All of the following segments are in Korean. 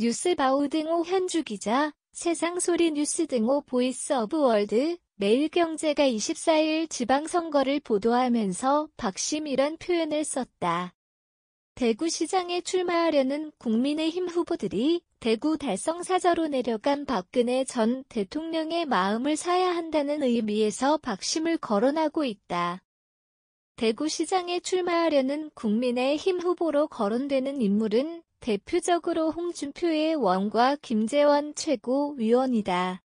뉴스바우 등호 현주 기자, 세상소리 뉴스 등호 보이스 오브 월드, 매일경제가 24일 지방선거를 보도하면서 박심 이런 표현을 썼다. 대구시장에 출마하려는 국민의힘 후보들이 대구 달성사저로 내려간 박근혜 전 대통령의 마음을 사야 한다는 의미에서 박심을 거론하고 있다. 대구시장에 출마하려는 국민의힘 후보로 거론되는 인물은 대표적으로 홍준표의 원과 김재원 최고위원이다.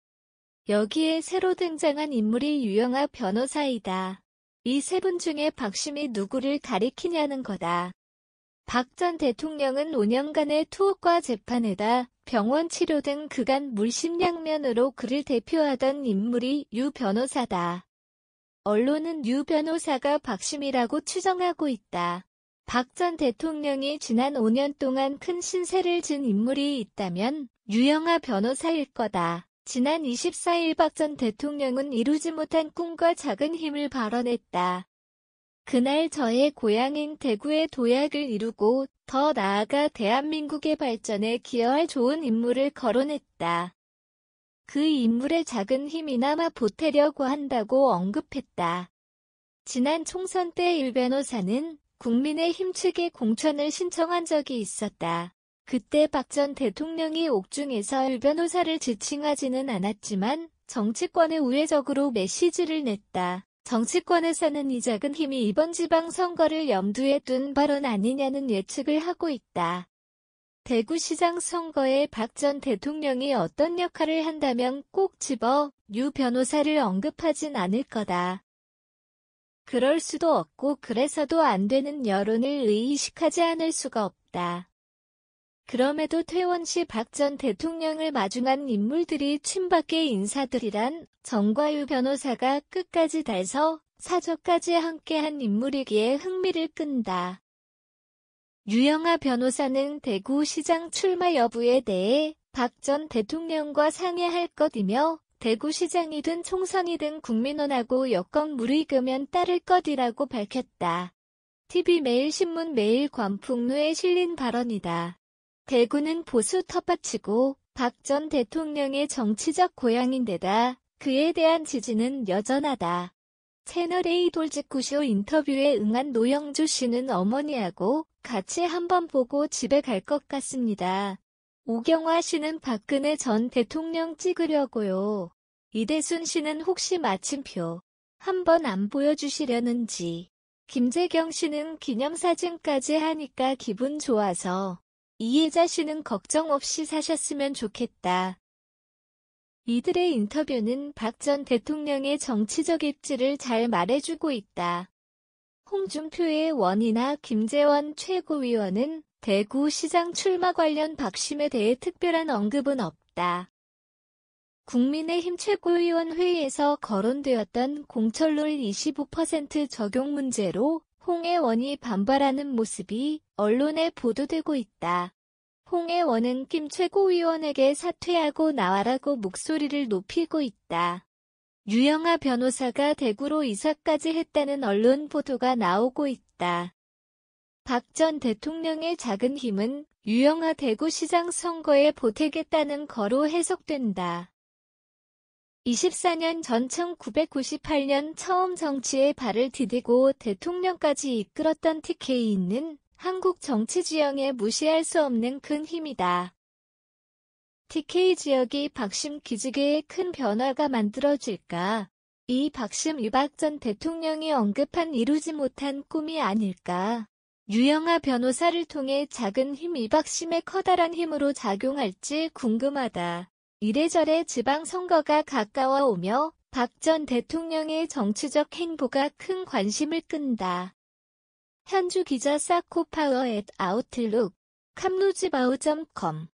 여기에 새로 등장한 인물이 유영하 변호사이다. 이 세 분 중에 박심이 누구를 가리키냐는 거다. 박 전 대통령은 5년간의 투옥과 재판에다 병원 치료 등 그간 물심양면으로 그를 대표하던 인물이 유 변호사다. 언론은 유 변호사가 박심이라고 추정하고 있다. 박 전 대통령이 지난 5년 동안 큰 신세를 진 인물이 있다면 유영하 변호사일 거다. 지난 24일 박 전 대통령은 이루지 못한 꿈과 작은 힘을 발언했다. 그날 저의 고향인 대구의 도약을 이루고 더 나아가 대한민국의 발전에 기여할 좋은 인물을 거론했다. 그 인물의 작은 힘이나마 보태려고 한다고 언급했다. 지난 총선 때 일 변호사는 국민의힘 측에 공천을 신청한 적이 있었다. 그때 박 전 대통령이 옥중에서 일 변호사를 지칭하지는 않았지만 정치권에 우회적으로 메시지를 냈다. 정치권에서는 이 작은 힘이 이번 지방선거를 염두에 둔 발언 아니냐는 예측을 하고 있다. 대구시장 선거에 박 전 대통령이 어떤 역할을 한다면 꼭 집어 유 변호사를 언급하진 않을 거다. 그럴 수도 없고 그래서도 안 되는 여론을 의식하지 않을 수가 없다. 그럼에도 퇴원 시 박 전 대통령을 마중한 인물들이 친박계 인사들이란 정과 유 변호사가 끝까지 달서 사저까지 함께한 인물이기에 흥미를 끈다. 유영하 변호사는 대구시장 출마 여부에 대해 박 전 대통령과 상의할 것이며 대구시장이든 총선이든 국민원하고 여건 무르익으면 따를 것이라고 밝혔다. TV매일신문 매일관풍로에 실린 발언이다. 대구는 보수 텃밭이고 박 전 대통령의 정치적 고향인데다 그에 대한 지지는 여전하다. 채널A 돌직구쇼 인터뷰에 응한 노영주 씨는 어머니하고 같이 한번 보고 집에 갈 것 같습니다. 오경화 씨는 박근혜 전 대통령 찍으려고요. 이대순 씨는 혹시 마침표 한번 안 보여주시려는지. 김재경 씨는 기념사진까지 하니까 기분 좋아서. 이혜자 씨는 걱정 없이 사셨으면 좋겠다. 이들의 인터뷰는 박 전 대통령의 정치적 입지를 잘 말해주고 있다. 홍준표의 원이나 김재원 최고위원은 대구시장 출마 관련 박심에 대해 특별한 언급은 없다. 국민의힘 최고위원 회의에서 거론되었던 공천룰 25% 적용 문제로 홍혜원이 반발하는 모습이 언론에 보도되고 있다. 홍혜원은 김 최고위원에게 사퇴하고 나와라고 목소리를 높이고 있다. 유영하 변호사가 대구로 이사까지 했다는 언론 보도가 나오고 있다. 박 전 대통령의 작은 힘은 유영하 대구시장 선거에 보태겠다는 거로 해석된다. 24년 전 1998년 처음 정치에 발을 디디고 대통령까지 이끌었던 TK는 한국 정치 지형에 무시할 수 없는 큰 힘이다. TK 지역이 박심 기지개에 큰 변화가 만들어질까? 이 박심 박 전 대통령이 언급한 이루지 못한 꿈이 아닐까? 유영하 변호사를 통해 작은 힘 이 박심의 커다란 힘으로 작용할지 궁금하다. 이래저래 지방선거가 가까워 오며 박 전 대통령의 정치적 행보가 큰 관심을 끈다. 현주 기자 사코파워 @아웃룩, 캄루지바우.com